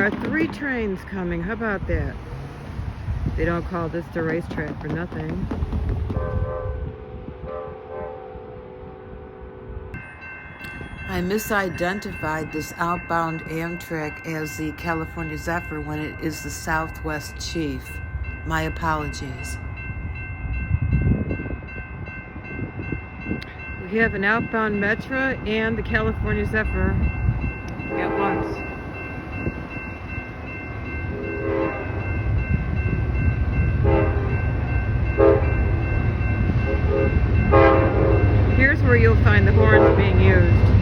are 3 trains coming. How about that? They don't call this the racetrack for nothing. I misidentified this outbound Amtrak as the California Zephyr when it is the Southwest Chief. My apologies. We have an outbound Metra and the California Zephyr at once. Here's where you'll find the horns being used.